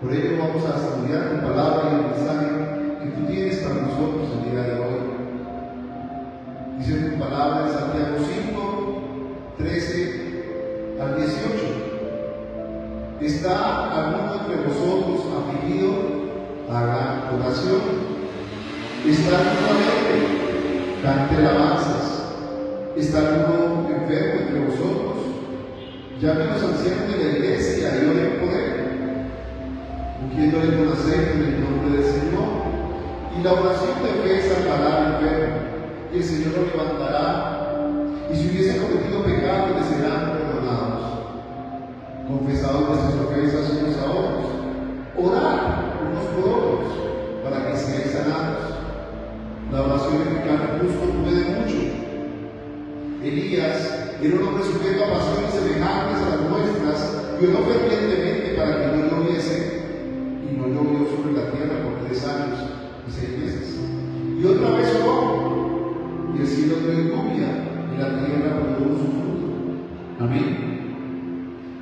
Por ello vamos a estudiar tu palabra y el mensaje que tú tienes para nosotros el día de hoy. Dice tu palabra en Santiago 5, 13 al 18. ¿Está alguno entre vosotros afligido? Haga oración. ¿Está alguno alegre? Cante alabanzas. ¿Está alguno enfermo entre vosotros? Llame a los ancianos de la iglesia y oren por él, ungiéndole con aceite en el nombre del Señor. Y la oración de fe salvará al enfermo, y el Señor lo levantará, y si hubiese cometido pecado, le serán perdonados. Confesados nuestras ofensas unos a otros, orad unos por otros, para que seáis sanados. La oración eficaz del justo puede mucho. Elías era un hombre sujeto a pasiones semejantes a las nuestras, y oró fervientemente para que no lloviese, y no llovió sobre la tierra por 3 años y 6 meses. Y otra vez oró, y el cielo dio lluvia, y la tierra produjo su fruto. Amén.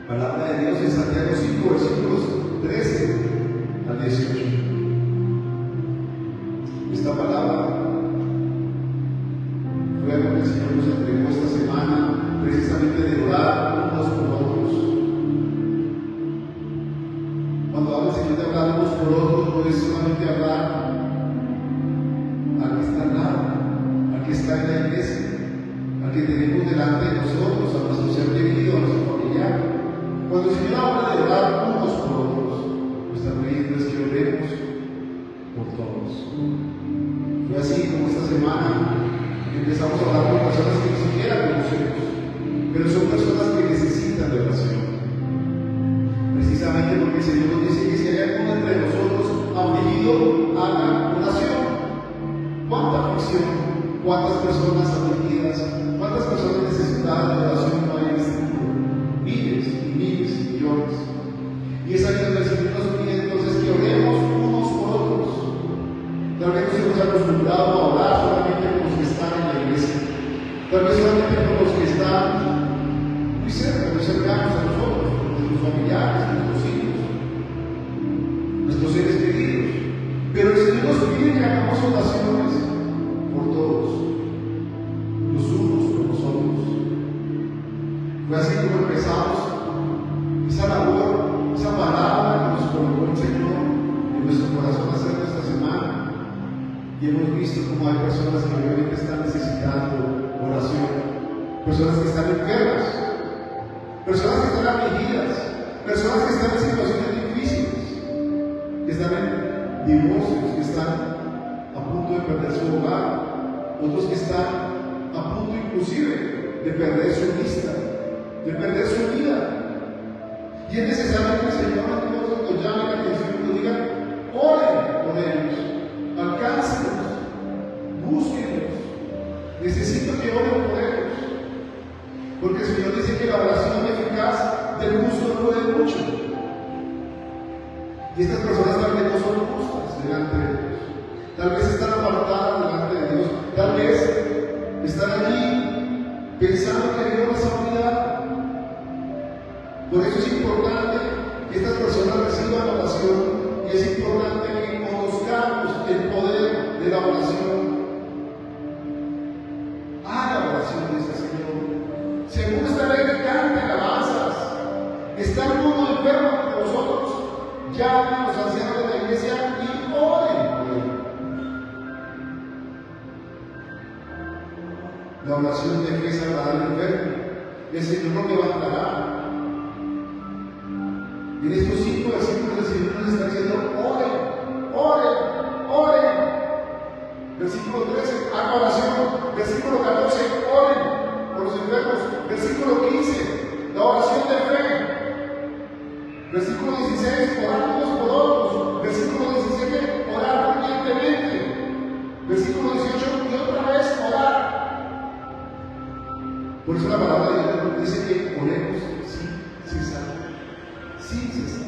Palabra de Dios en Santiago 5, versículos 13 al 18. Esta palabra fue algo que el Señor nos entregó esta semana, precisamente de orar unos por otros. Cuando habla el Señor de hablar unos por otros, no es solamente hablar al que está al lado, al que está en la iglesia, al que tenemos delante de nosotros, a nuestro ser querido, a nuestro familiar. Cuando el Señor habla de orar unos por otros, nuestra medida es que oremos por todos. Fue así como esta semana empezamos a hablar con personas que ni siquiera conocemos, pero son personas que necesitan de oración. Precisamente porque el Señor nos dice que si hay alguno entre nosotros afligido, haga oración. ¿Cuánta aflicción? ¿Cuántas personas afligidas? ¿Cuántas personas necesitadas de oración no hay en este mundo? Miles y miles y millones. Y es ahí donde el Señor nos pide entonces que oremos unos por otros. Tal vez nos hemos acostumbrado a orar solamente con los que están en la iglesia, tal vez solamente con los que están muy cerca, muy cercanos a nosotros, nuestros familiares, nuestros hijos, nuestros seres queridos. Pero el Señor nos pide que hagamos oraciones por todos, los unos por nosotros. Fue así como empezamos esa labor, esa palabra que nos colocó el Señor en nuestro corazón hacer esta semana. Y hemos visto cómo hay personas que obviamente están necesitando oración, personas que están enfermas, personas que están afligidas, personas que están en situaciones difíciles, que están en divorcios, que están a punto de perder su hogar, otros que están a punto inclusive de perder su vista, de perder su vida. Y es necesario que el Señor entonces nos llame la atención y nos diga: oren por ellos, alcáncenos, búsquenlos, necesito que oren por ellos. Porque el Señor dice que la oración eficaz del justo puede mucho. Y estas personas tal vez no son justas delante de Dios, tal vez están apartadas delante de Dios, tal vez están allí pensando que Dios les ha olvidado. Por eso es importante que estas personas reciban oración, y es importante que conozcamos el poder de la oración. Haga oración, dice el Señor. Según esta ley que cante alabanzas, está alguno enfermo entre vosotros, llamen a los ancianos de la iglesia y oren por él. La oración de fe salvará al enfermo, y el Señor lo levantará. En estos 5 versículos el Señor nos está diciendo: oren, oren, oren. Versículo 13, haga oración. Versículo 14, oren por los enfermos. Versículo 15, la oración de fe. Versículo 16, orar unos por otros. Versículo 17, orar fervientemente. Versículo 18, y otra vez orar. Por eso la palabra de Dios dice que oremos sin cesar. Sin cesar.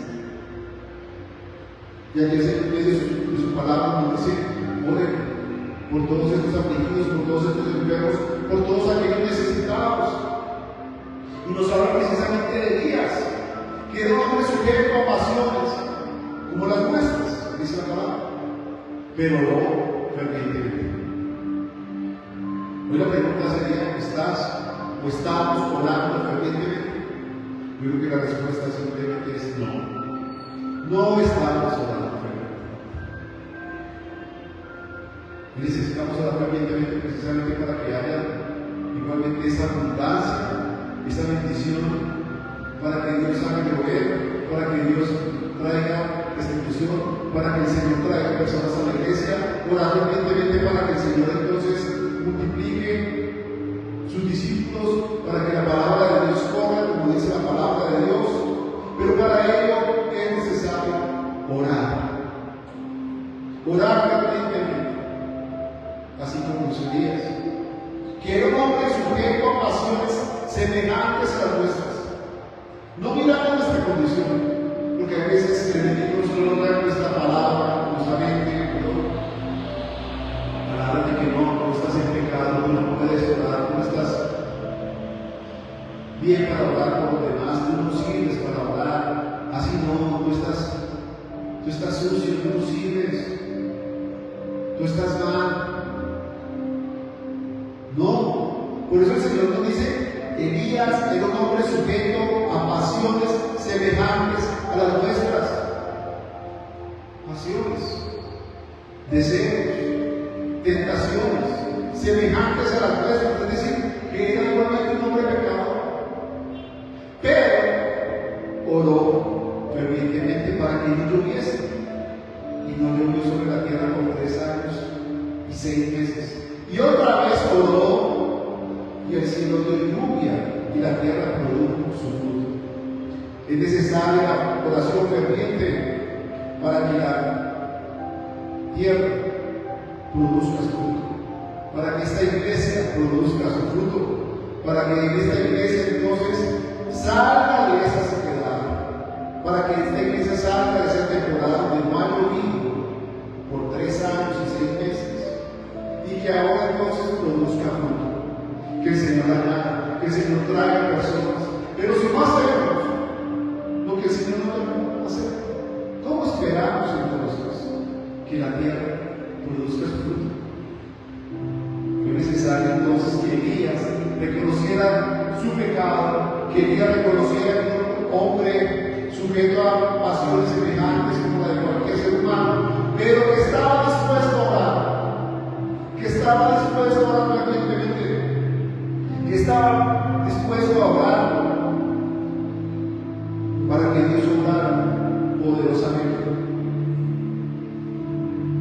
Y aquí en medio de su palabra nos dice: oren por todos estos afligidos, por todos estos enfermos, por todos aquellos necesitados. Y nos habla precisamente de Elías, que era un hombre sujeto a pasiones, como las nuestras, dice la palabra, pero no fervientemente. Hoy la pregunta sería: ¿estás o estamos orando fervientemente? Yo creo que la respuesta simplemente es no. No estamos orando fervientemente. Y necesitamos orar fervientemente precisamente para que haya igualmente esa abundancia, esa bendición, para que Dios haga llover, para que Dios traiga restitución, para que el Señor traiga personas a la iglesia, orar fervientemente para que el Señor entonces multiplique sus discípulos, para que la palabra de Dios corra, como dice la palabra de Dios. Pero para ello es necesario orar. Orar fervientemente, así como en Elías, que era un hombre sujeto a pasiones semejantes a las nuestras. No mirando nuestra condición, porque a veces el enemigo solo trae nuestra palabra, nuestra mente, palabra de que no estás en pecado, tú no puedes orar, tú no estás bien para orar por los demás, tú no sirves para orar, así no, tú estás sucio, tú no sirves, tú estás mal. No, por eso el Señor nos dice: Elías era un hombre sujeto a pasiones semejantes a las nuestras. Pasiones, deseos, tentaciones semejantes a las nuestras, es decir, que era igualmente un hombre pecador. Pero oró fervientemente para que no lloviese. Y no llovió sobre la tierra por 3 años y 6 meses. Y otra vez oró, y el cielo dio lluvia, y la tierra produjo su fruto. Es necesaria la oración ferviente para que la tierra produzca su fruto, para que esta iglesia produzca su fruto, para que en esta iglesia entonces salga de esa sequedad, para que esta iglesia salga de esa temporada donde no ha llovido por 3 años y 6 meses, y que ahora entonces produzca fruto. Que el Señor añada, que el Señor traiga personas. Pero si no hacemos lo que el Señor nos llama a hacer, ¿cómo esperamos entonces que la tierra produzca su fruto? Fue necesario entonces que Elías reconociera su pecado, que Elías reconociera que era un hombre sujeto a pasiones semejantes como la de cualquier ser humano, pero que estaba dispuesto a orar, que estaba dispuesto a orar fervientemente, que estaba dispuesto a orar para que Dios obrara poderosamente.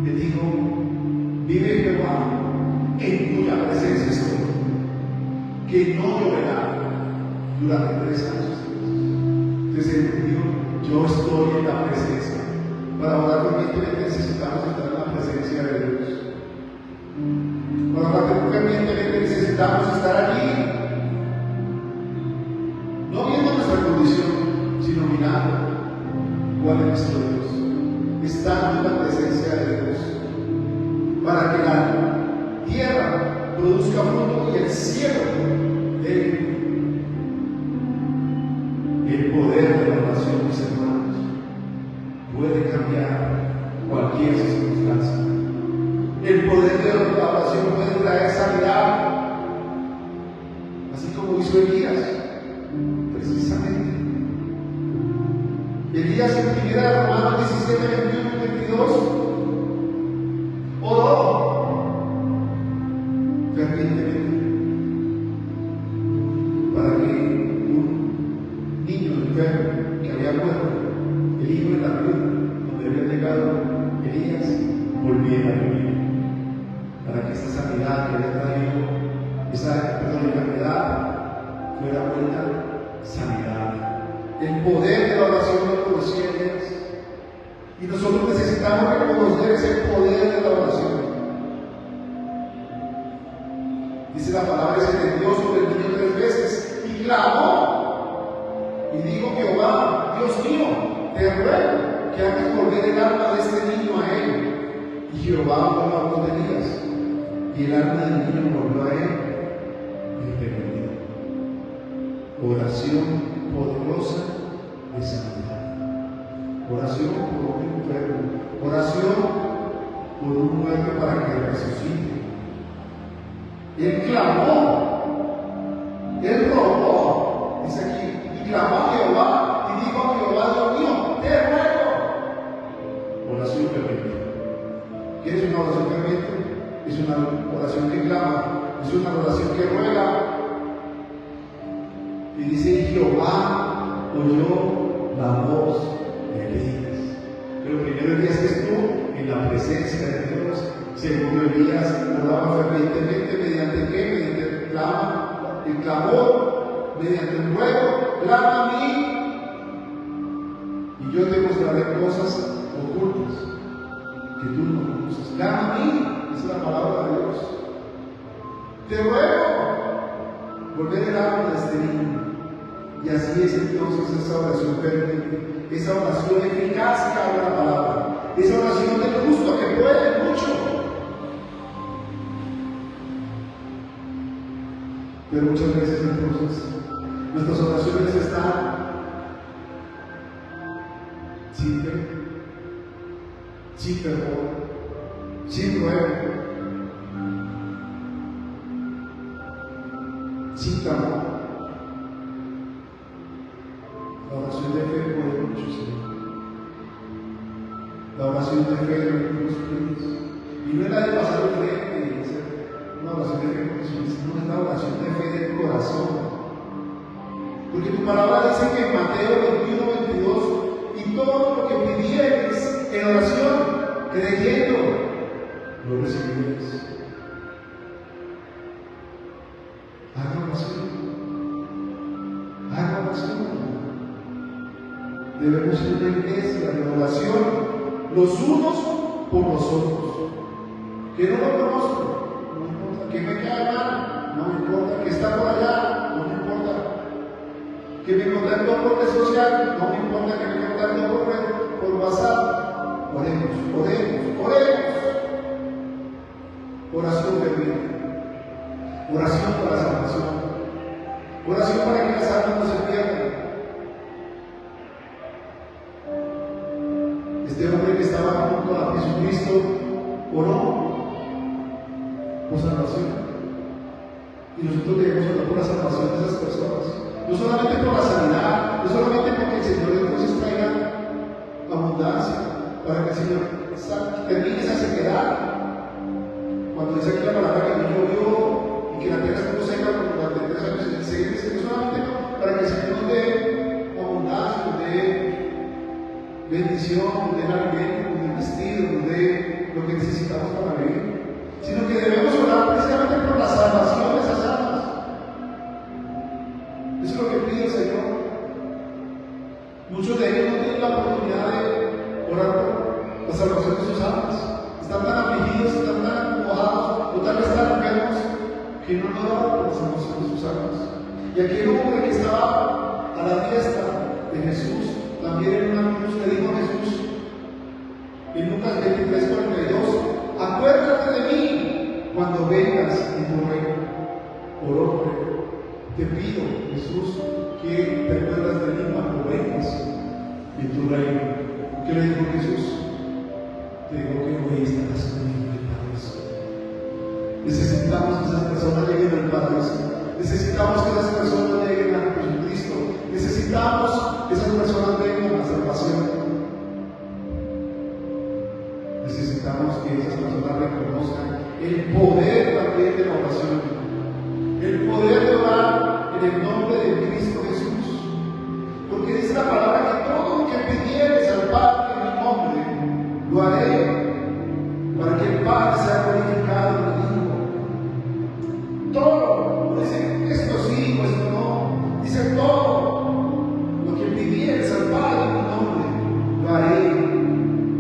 Le dijo: vive Jehová, en cuya presencia estoy, que no lloverá durante 3 años. Entonces él dijo: yo estoy en la presencia. Para orar fervientemente necesitamos estar en la presencia de Dios. Para orar fervientemente necesitamos estar aquí, no viendo nuestra condición, sino mirando cuál es nuestro Dios, estando en la presencia de Dios, para que la tierra produzca fruto y el cielo dé. El poder de la oración, mis hermanos, puede cambiar cualquier circunstancia. El poder de la oración puede traer sanidad, así como hizo Elías, precisamente. Elías en 1 Romanos 17, 21, 22 oró fervientemente para que un niño enfermo que había muerto, el hijo de la viuda, donde había llegado Elías, volviera a vivir, para que esta sanidad que había traído, esa enfermedad, fuera vuelta sanidad. El poder de la oración lo conocía Elías, y nosotros necesitamos reconocer ese poder de la oración. Dice la palabra: se tendió sobre el niño 3 veces y clamó y dijo: Jehová, Dios mío, te ruego que hagas volver el alma de este niño a él. Y Jehová oyó la voz de Elías, y el alma del niño volvió a él y perdió. Oración poderosa de sanidad. oración por un enfermo, oración por un muerto para que resucite. Él clamó, él rogó, dice aquí, y clamó a Jehová, y dijo a Jehová, Dios mío, te ruego. Oración ferviente. ¿Qué es una oración ferviente? Es una oración que clama, es una oración que ruega. Y dice, Jehová oyó la voz de Elías. Pero primero Elías estuvo en la presencia de Dios. Segundo, Elías oraba fervientemente, ¿mediante qué? Mediante el clamor, mediante el ruego, clama a mí, y yo te mostraré cosas ocultas que tú no conoces. Clama a mí, esa es la palabra de Dios. Te ruego, volver el alma de este niño. Y así es entonces esa oración ferviente, esa oración eficaz que habla la palabra, esa oración del justo que puede mucho. Pero muchas veces entonces nuestras oraciones están sin fe, sin perdón, sin ruego, sin clamor. La oración de fe puede mucho, Señor. La oración de fe de los pies. Y no es la de pasar el frente y hacer una oración de fe porque no es la oración de fe del corazón. Porque tu palabra dice que en Mateo 21, 22, y todo lo que pidieres en oración, creyendo, lo recibiréis. Haga oración. Haga oración. Debemos ser una iglesia de oración, los unos por los otros. Que no lo conozco, no me importa. Que me caiga mal, no me importa. Que está por allá, no me importa. Que me contactó por red social, no me importa. Que me contactó por WhatsApp. Oremos, oremos, oremos. Oración ferviente. Oración para la salvación. Oración para que las almas no se pierdan. Este hombre que estaba junto a Jesucristo oró por salvación. Y nosotros debemos orar por la salvación de esas personas. No solamente por la sanidad, no solamente porque el Señor entonces traiga abundancia, para que el Señor termine esa sequedad. Cuando dice aquí la palabra que no llovió y que la tierra estuvo seca durante 3 años y 6 meses, no solamente para que el Señor nos dé abundancia, nos dé bendición, nos dé alimento, nos dé vestido, nos dé lo que necesitamos para vivir, sino que debemos orar precisamente por la salvación de esas almas. Eso es lo que pide el Señor. Muchos de ellos no tienen la oportunidad de orar por la salvación de sus almas. Están tan afligidos, están tan acomodados, o tal vez tan enfermos, que no oran por la salvación de sus almas. Y aquel hombre que estaba a la diestra de Jesús, también en una cruz le dijo a Jesús, en Lucas 23, 42, acuérdate de mí cuando vengas en tu reino. Oró, te pido, Jesús, que te acuerdas de mí cuando vengas en tu reino. ¿Qué le dijo Jesús? Te digo que hoy estarás conmigo en el paraíso. Necesitamos que esas personas lleguen al paraíso. Necesitamos que esas personas lleguen a Jesucristo. Necesitamos que esas personas vengan a la salvación. Necesitamos que esas personas reconozcan el poder también de la oración, el poder de orar en el nombre de Cristo Jesús. Porque dice la palabra que todo lo que pidieres al Padre en mi nombre, lo haré para que el Padre sea glorificado en el Hijo. Todo, no dice esto sí o esto no, dice todo lo que pidieres al Padre en mi nombre, lo haré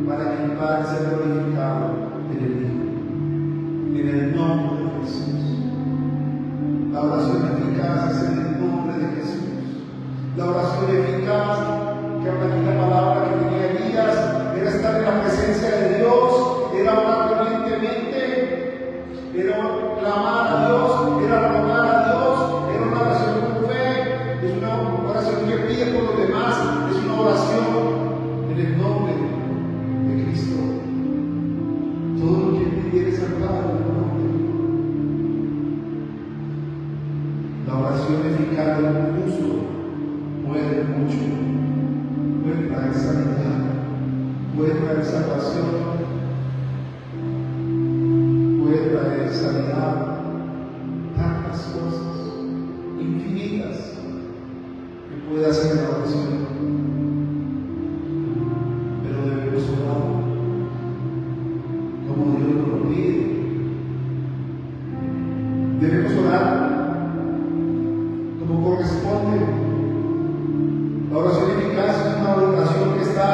para que el Padre sea glorificado en el Hijo. En el nombre de Jesús. La oración eficaz es en el nombre de Jesús. La oración eficaz Padre en tu nombre. La oración eficaz del justo puede mucho, puede traer sanidad, puede traer salvación, puede traer sanidad, tantas cosas infinitas que puede hacer la oración. Pero debemos orar como Dios nos lo pide. Debemos orar como corresponde. La oración eficaz es una oración que está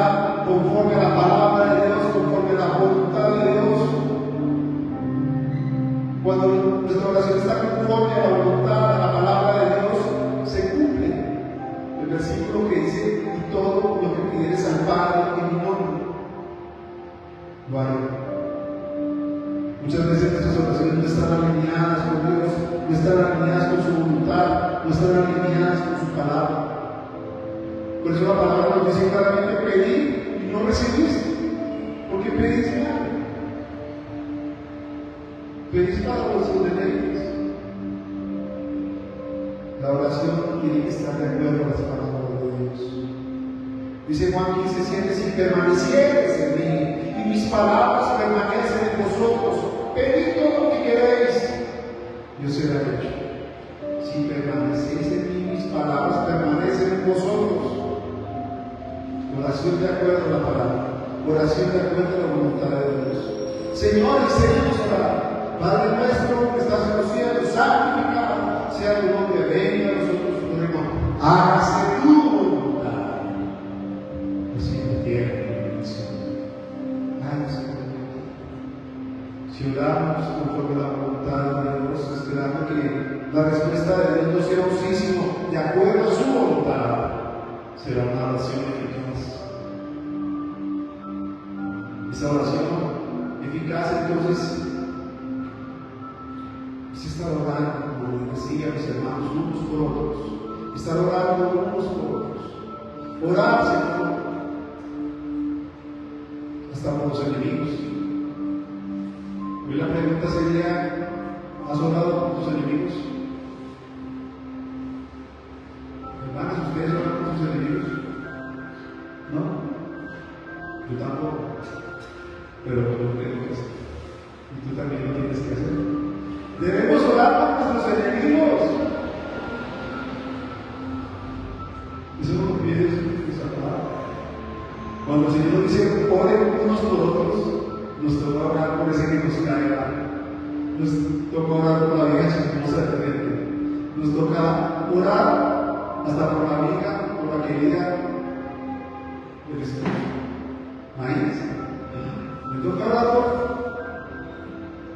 conforme a la palabra de Dios, conforme a la voluntad de Dios. Cuando nuestra oración está conforme a la voluntad, a la palabra de Dios, se cumple el versículo que dice: y todo lo que pidieres al Padre en mi nombre, lo haré. Muchas veces nuestras oraciones no están alineadas con Dios, no están alineadas con su voluntad, no están alineadas con su palabra. Por eso la palabra nos dice claramente: pedid y no recibiste, porque pedís mal. Pedís para vuestros deleites. La oración tiene que estar de acuerdo a las palabras de Dios. Dice Juan 15:7: si permaneciereis en mí y mis palabras permanecen en vosotros, pedid todo lo que queréis, y os será hecho. Si permanecéis en mí, mis palabras permanecen en vosotros. Oración de acuerdo a la palabra, oración de acuerdo a la voluntad de Dios. Señor, y seguimos orando. Padre nuestro que estás en los cielos, santificado sea tu nombre, venga a nosotros tu reino, hágase tu voluntad, así en la tierra como en el cielo. Hágase tu voluntad. Si oramos conforme a la voluntad de Dios, esperando que la respuesta de Dios no sea un sí, sino de acuerdo a su voluntad, será una oración eficaz. Esa oración eficaz, entonces, es estar orando, como decían mis hermanos, unos por otros, estar orando unos por otros, orar, Señor, hasta por los enemigos. Hoy la pregunta sería: ¿has orado por tus enemigos? Hermanos, ¿ustedes oran por sus enemigos? ¿No? Yo tampoco, pero lo tengo que hacer, y tú también lo tienes que hacer. Debemos orar por nuestros enemigos. Eso no lo pide esa palabra. Cuando el Señor dice: oren unos por otros, nos toca orar por ese que nos cae mal. Nos toca orar por la vieja chismosa de frente. Nos toca orar hasta por la amiga, por la querida del esposo. Maíz. Me toca orar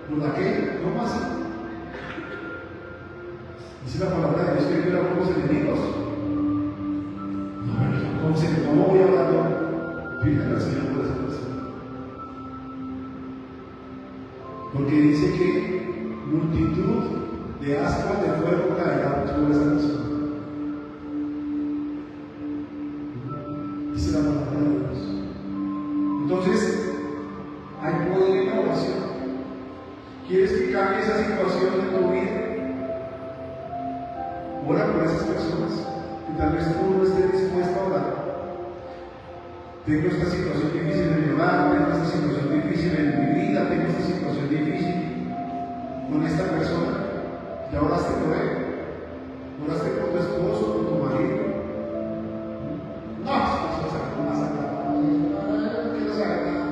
por la que no más. Dice la palabra de Dios que hay que orar por los enemigos. No, ¿cómo voy a orar yo? Fíjate al Señor por esa persona. Porque dice que multitud de ascuas de fuego caerá sobre esa persona. Dice la palabra de Dios. Entonces, hay poder en la oración. ¿Quieres que cambie esa situación en tu vida? Ora por esas personas que tal vez tú no estés dispuesto a orar. Tengo esta situación difícil en mi hogar, tengo esta situación difícil en mi vida, tengo esta situación difícil con esta persona. ¿Ya oraste por él? ¿Oraste por tu esposo, por tu marido? No, eso es algo más sagrado. No quiero saber nada.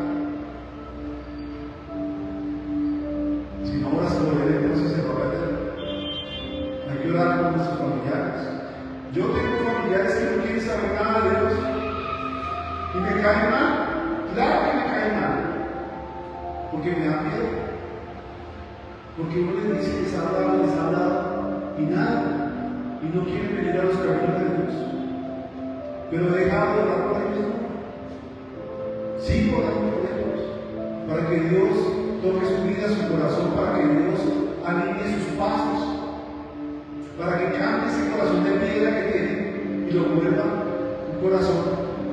Si no oras por él, entonces se va a perder. Hay que orar por nuestros familiares. Yo tengo familiares que no quieren saber nada de Dios y me caen mal. Claro que me caen mal, porque me da miedo, porque uno les dice, les ha hablado y nada, y no quieren venir a los caminos de Dios. Pero he dejado de orar por ellos, ¿no? Sigo orando por ellos, para que Dios toque su vida, su corazón, para que Dios alinee sus pasos, para que cambie ese corazón de piedra que tiene y lo vuelva un corazón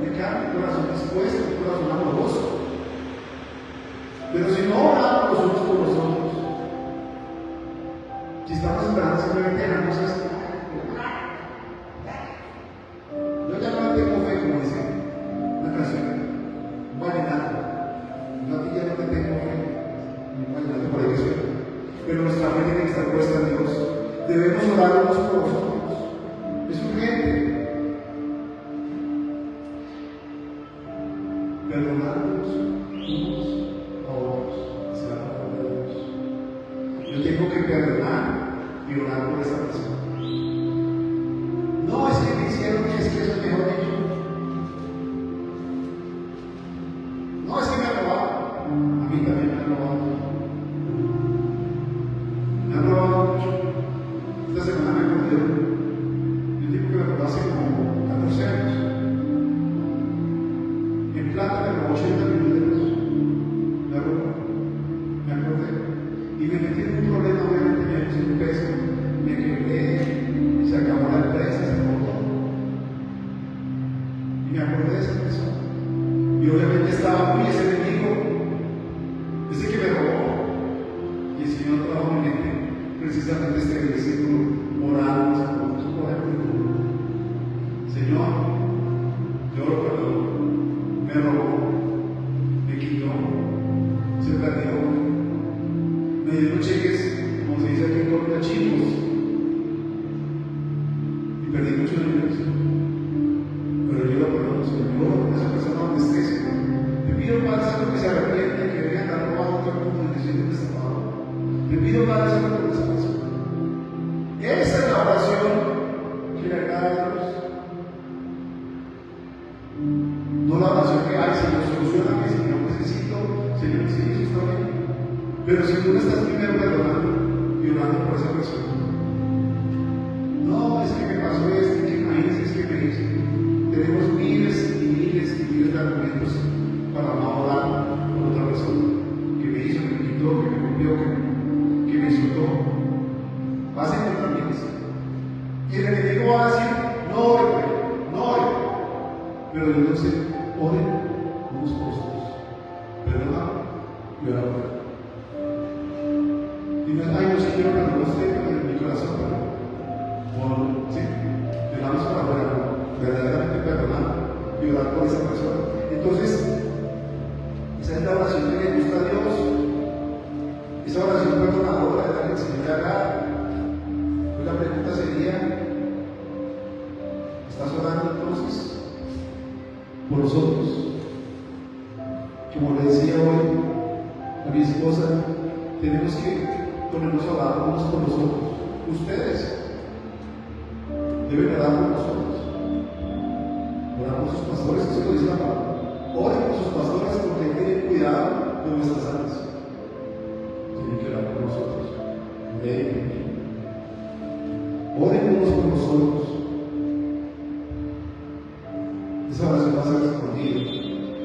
de carne, un corazón dispuesto, un corazón amoroso. Pero si no oramos los unos por los otros, esperando simplemente en las cosas. Yo ya no tengo fe, como dice una canción, un vallenato. Yo a ti ya no te tengo fe, un vallenato por ahí que suena. Pero nuestra fe tiene que estar puesta en Dios. Debemos orar unos por los otros. Es urgente. Perdonarnos unos a otros. Será la palabra de Dios. Yo tengo que perdonar y orar por esa persona. No, es que me hicieron, es que eso es mejor dicho. No, es que me han robado. A mí también me han robado. Me han robado mucho. Esta semana me acordé de un tipo que me robó hace como 14 años. En plata me robó 80 millones de pesos. Me robó. Me acordé. Y me metí en un problema, obviamente me puse un peso, me quebré, se acabó la empresa, se acabó todo. Y me acordé de esa persona. Y obviamente estaba muy ese enemigo, ese que me robó. Y el Señor trabajó en mi mente precisamente este versículo, orando, por ejemplo. Señor, yo lo perdono, me robó, me quitó, se perdió. Me dieron cheques, como se dice aquí en Colombia, chivos, y perdí muchos dinero. Pero yo lo perdono, Señor. Yo oro por esa persona donde esté, Señor. Te pido, Padre Santo, que se arrepiente, que deje de andar robando a todo el mundo y que siempre está pagado. Te pido, Padre Santo, por esa persona. Esa es la oración que le agrada a Dios. No la oración que hay, Señor, solucioname, Señor, necesito, Señor, sí, eso está bien. Pero si tú no estás primero perdonando y orando por esa persona, no, es que me pasó esto, es que imagínense, es que me hice. Tenemos miles y miles y miles de argumentos para no orar por otra persona que me hizo, que me quitó, que me copió, que me insultó. Vas a encontrar miles. Y el enemigo va a decir, no ore, no ore. Pero Dios dice, oren unos por los otros. Perdona y ora por él. Y no es, ay, no sé, quiero que no esté en mi corazón, pero sí, de manos para afuera, verdaderamente perdonar y orar por esa persona. Entonces, esa es la oración que le gusta a Dios, esa oración perdonadora de la que el Señor le haga. Pues la pregunta sería, ¿estás orando entonces por los otros? Como le decía hoy a mi esposa, tenemos que ponernos a orar unos por los otros. Ustedes deben orar por nosotros. Orar por sus pastores, eso lo dice la palabra. Oren por sus pastores porque tienen cuidado de nuestras almas. Tienen que orar por nosotros. Oren unos por nosotros. Esa oración va a ser respondida.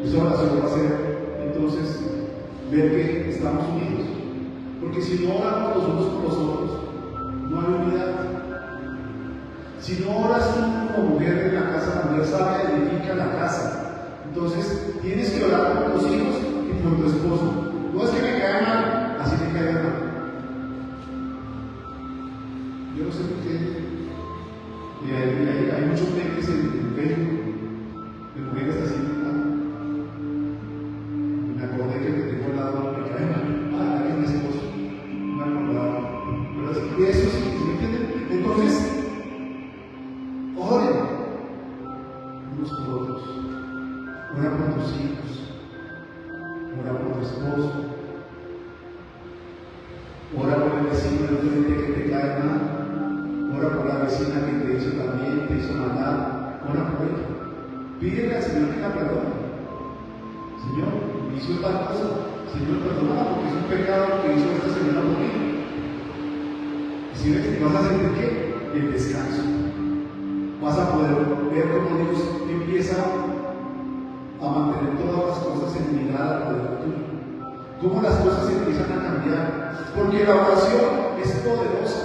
Esa oración va a ser entonces ver que estamos unidos. Porque si no oramos los unos por los otros, no hay unidad. Si no oras tú como mujer en la casa, la mujer sabe, edifica la casa. Entonces tienes que orar por tus hijos y por tu esposo. No es que me caiga mal, así te caiga mal. Yo no sé por qué. Y hay muchos memes en Facebook de mujeres así. Me acordé que te tengo al lado, me cae mal. Aquí es mi esposo. Me acordaba. Pero así, eso sí, ¿me entienden? Entonces, oren unos por otros. Ora por tus hijos. Ora por tu esposo. Ora por el vecino del frente que te cae mal. Ora por la vecina que te hizo también, te hizo maldad. Ora por ella. Pídele al Señor que la perdone. Señor, hizo tal cosa. Señor, perdónala porque es un pecado que hizo esta señora por mí. Y si ves, vas a sentir ¿qué? El descanso. Vas a poder ver cómo Dios empieza a mantener todas las cosas en unidad alrededor tuyo. Cómo las cosas empiezan a cambiar. Porque la oración es poderosa.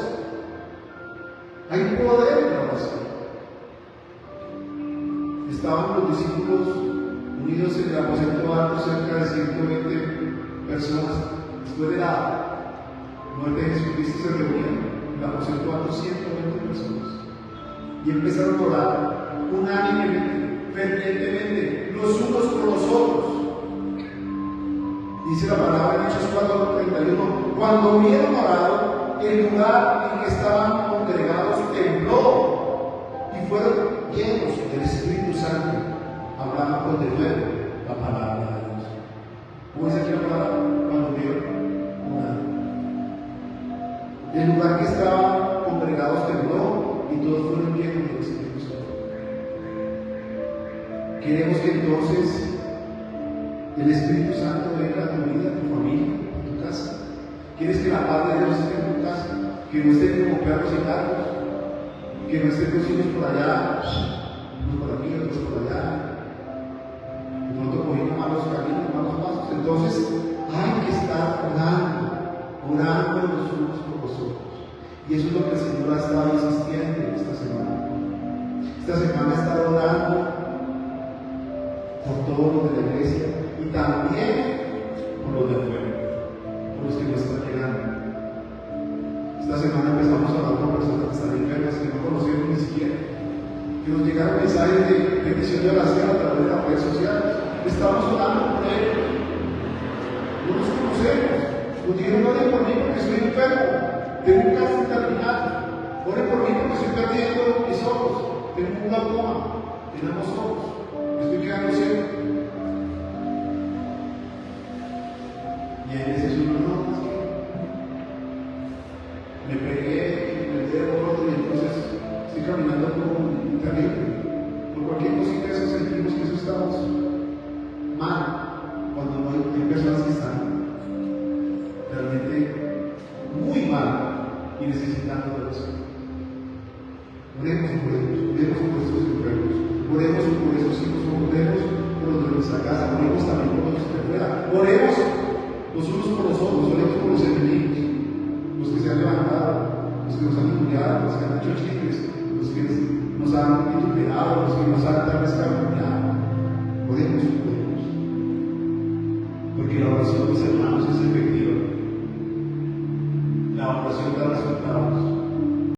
Hay poder en la oración. Estaban los discípulos unidos en el aposento alto, cerca de 120 personas. Después de la muerte de Jesucristo se reunían. la porcentual 120 personas. Y empezaron a orar unánimemente, fervientemente, los unos por los otros. Dice la palabra en Hechos 4:31, cuando hubieron orado, el lugar en que estaban congregados tembló y fueron llenos del Espíritu Santo, hablando de nuevo la palabra de Dios. ¿Cómo dice aquí la palabra? Cuando vieron orado. El lugar que estaban congregados tembló y todos fueron llenos del Espíritu Santo. Queremos que entonces el Espíritu Santo venga a tu vida, a tu familia, a tu casa. ¿Quieres que la paz de Dios esté en tu casa? Que no estén como perros y gatos, que no estén los hijos por allá, unos por aquí, otros por allá, de pronto cogiendo malos caminos, malos pasos. Entonces hay que estar orando los unos por los otros. Y eso es lo que el Señor ha estado insistiendo esta semana. Esta semana ha estado orando por todos los de la iglesia y también por los de afuera, por los que no están llegando. Esta semana empezamos a hablar con personas que están enfermas, que no conocemos ni siquiera, que nos llegaron mensajes de petición de oración a través de las redes sociales. Estamos orando por ellos. No los conocemos. Nos dijeron, oren por mí porque estoy enfermo, tengo un cáncer terminal. Oren por mí porque estoy perdiendo mis ojos, tengo un glaucoma en ambos ojos, estoy quedando ciego. Y en ese suelo no, me pegué y me dedo roto y entonces estoy caminando como un terrible. Por cualquier cosita de eso sentimos que eso estamos mal cuando no hay personas que están realmente muy mal y necesitando de eso. Oremos por ellos, oremos por esos enfermos, oremos por esos hijos, oremos por los de nuestra casa, oremos también por los de afuera, oremos los unos por los otros, oremos por los enemigos, los que se han levantado, los que nos han injuriado, los que han hecho chistes, los que nos han vituperado, los que nos han tal vez calumniado.